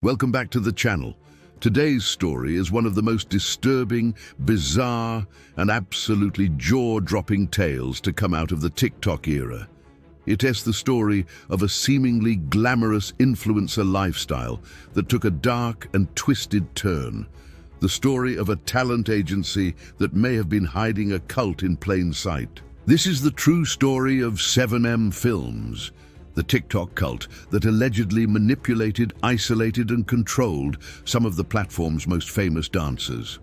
Welcome back to the channel. Today's story is one of the most disturbing, bizarre, and absolutely jaw-dropping tales to come out of the TikTok era. It is the story of a seemingly glamorous influencer lifestyle that took a dark and twisted turn. The story of a talent agency that may have been hiding a cult in plain sight. This is the true story of 7M Films, the TikTok cult that allegedly manipulated, isolated, and controlled some of the platform's most famous dancers,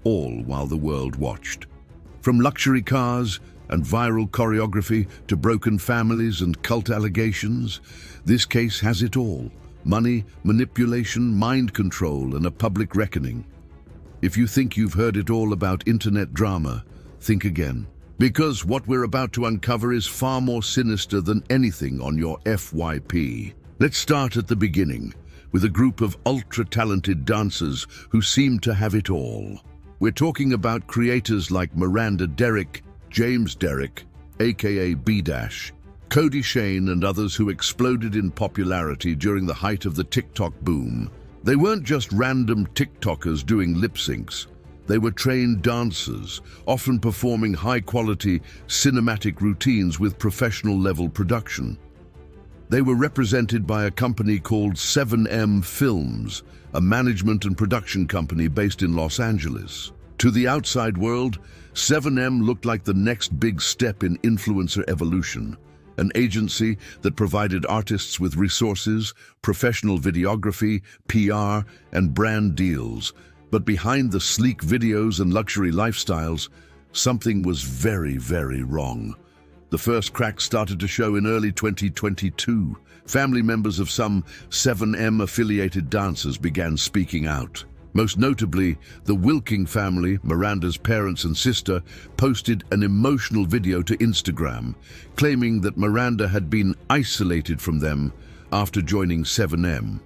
all while the world watched. From luxury cars and viral choreography to broken families and cult allegations, this case has it all: money, manipulation, mind control, and a public reckoning. If you think you've heard it all about internet drama, think again. Because what we're about to uncover is far more sinister than anything on your FYP. Let's start at the beginning, with a group of ultra-talented dancers who seem to have it all. We're talking about creators like Miranda Derrick, James Derrick, aka BDash, Cody Shane, and others who exploded in popularity during the height of the TikTok boom. They weren't just random TikTokers doing lip syncs. They were trained dancers, often performing high-quality cinematic routines with professional-level production. They were represented by a company called 7M Films, a management and production company based in Los Angeles. To the outside world, 7M looked like the next big step in influencer evolution, an agency that provided artists with resources, professional videography, PR, and brand deals. But behind the sleek videos and luxury lifestyles, something was very, very wrong. The first cracks started to show in early 2022. Family members of some 7M-affiliated dancers began speaking out. Most notably, the Wilking family, Miranda's parents and sister, posted an emotional video to Instagram, claiming that Miranda had been isolated from them after joining 7M.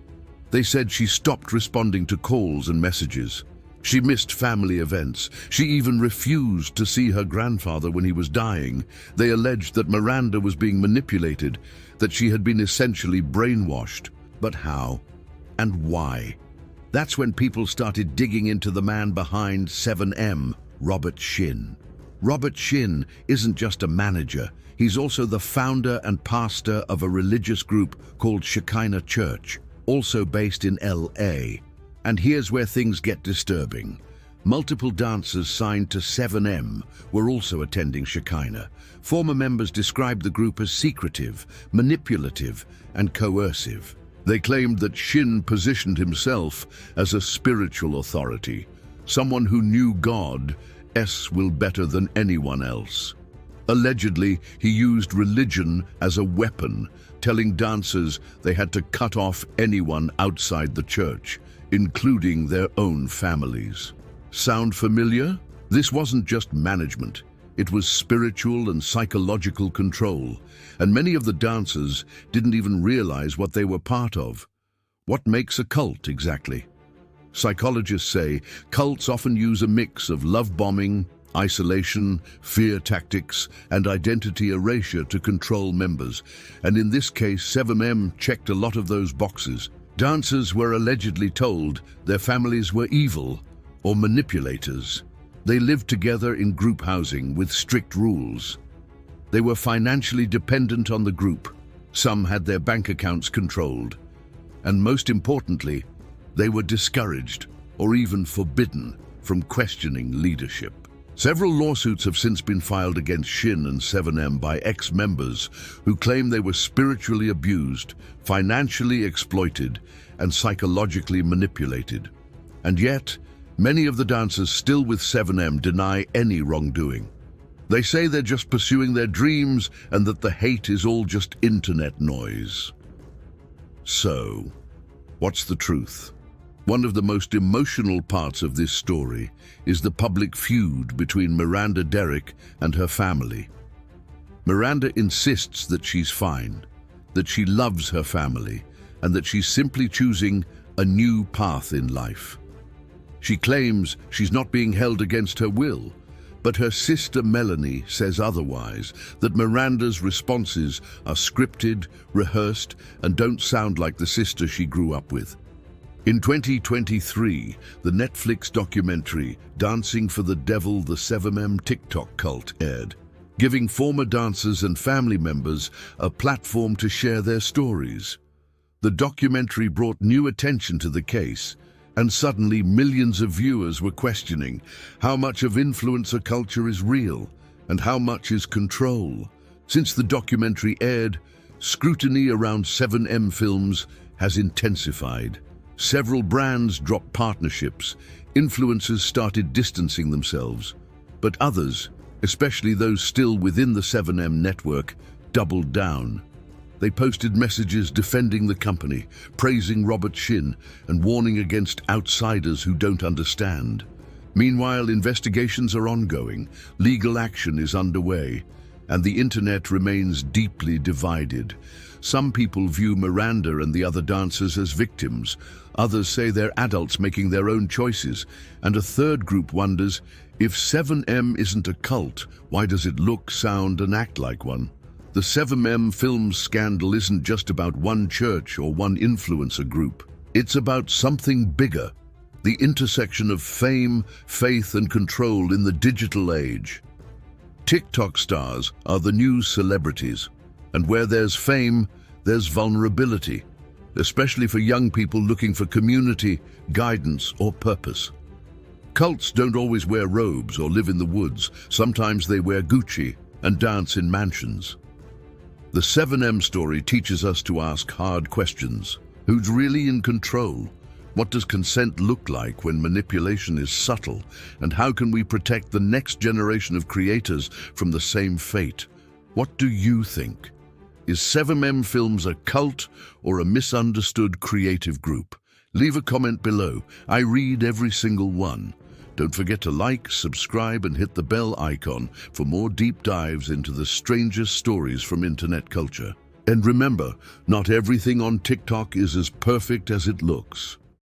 They said she stopped responding to calls and messages. She missed family events. She even refused to see her grandfather when he was dying. They alleged that Miranda was being manipulated, that she had been essentially brainwashed. But how? And why? That's when people started digging into the man behind 7M, Robert Shinn. Robert Shinn isn't just a manager. He's also the founder and pastor of a religious group called Shekinah Church, also based in LA. And here's where things get disturbing. Multiple dancers signed to 7M were also attending Shekinah. Former members described the group as secretive, manipulative, and coercive. They claimed that Shinn positioned himself as a spiritual authority, someone who knew God will better than anyone else. Allegedly, he used religion as a weapon, telling dancers they had to cut off anyone outside the church, including their own families. Sound familiar? This wasn't just management. It was spiritual and psychological control, and many of the dancers didn't even realize what they were part of. What makes a cult exactly? Psychologists say cults often use a mix of love bombing, isolation, fear tactics, and identity erasure to control members. And in this case, 7M checked a lot of those boxes. Dancers were allegedly told their families were evil or manipulators. They lived together in group housing with strict rules. They were financially dependent on the group. Some had their bank accounts controlled. And most importantly, they were discouraged or even forbidden from questioning leadership. Several lawsuits have since been filed against Shinn and 7M by ex-members who claim they were spiritually abused, financially exploited, and psychologically manipulated. And yet, many of the dancers still with 7M deny any wrongdoing. They say they're just pursuing their dreams and that the hate is all just internet noise. So, what's the truth? One of the most emotional parts of this story is the public feud between Miranda Derrick and her family. Miranda insists that she's fine, that she loves her family, and that she's simply choosing a new path in life. She claims she's not being held against her will, but her sister Melanie says otherwise, that Miranda's responses are scripted, rehearsed, and don't sound like the sister she grew up with. In 2023, the Netflix documentary Dancing for the Devil, the 7M TikTok Cult aired, giving former dancers and family members a platform to share their stories. The documentary brought new attention to the case, and suddenly millions of viewers were questioning how much of influencer culture is real and how much is control. Since the documentary aired, scrutiny around 7M films has intensified. Several brands dropped partnerships, influencers started distancing themselves, but others, especially those still within the 7M network, doubled down. They posted messages defending the company, praising Robert Shinn, and warning against outsiders who don't understand. Meanwhile, investigations are ongoing, legal action is underway, and the internet remains deeply divided. Some people view Miranda and the other dancers as victims, others say they're adults making their own choices, and a third group wonders, if 7M isn't a cult, why does it look, sound, and act like one? The 7M Films scandal isn't just about one church or one influencer group. It's about something bigger, the intersection of fame, faith, and control in the digital age. TikTok stars are the new celebrities, and where there's fame, there's vulnerability, especially for young people looking for community, guidance, or purpose. Cults don't always wear robes or live in the woods. Sometimes they wear Gucci and dance in mansions. The 7M story teaches us to ask hard questions. Who's really in control? What does consent look like when manipulation is subtle? And how can we protect the next generation of creators from the same fate? What do you think? Is 7M Films a cult or a misunderstood creative group? Leave a comment below. I read every single one. Don't forget to like, subscribe, and hit the bell icon for more deep dives into the strangest stories from internet culture. And remember, not everything on TikTok is as perfect as it looks.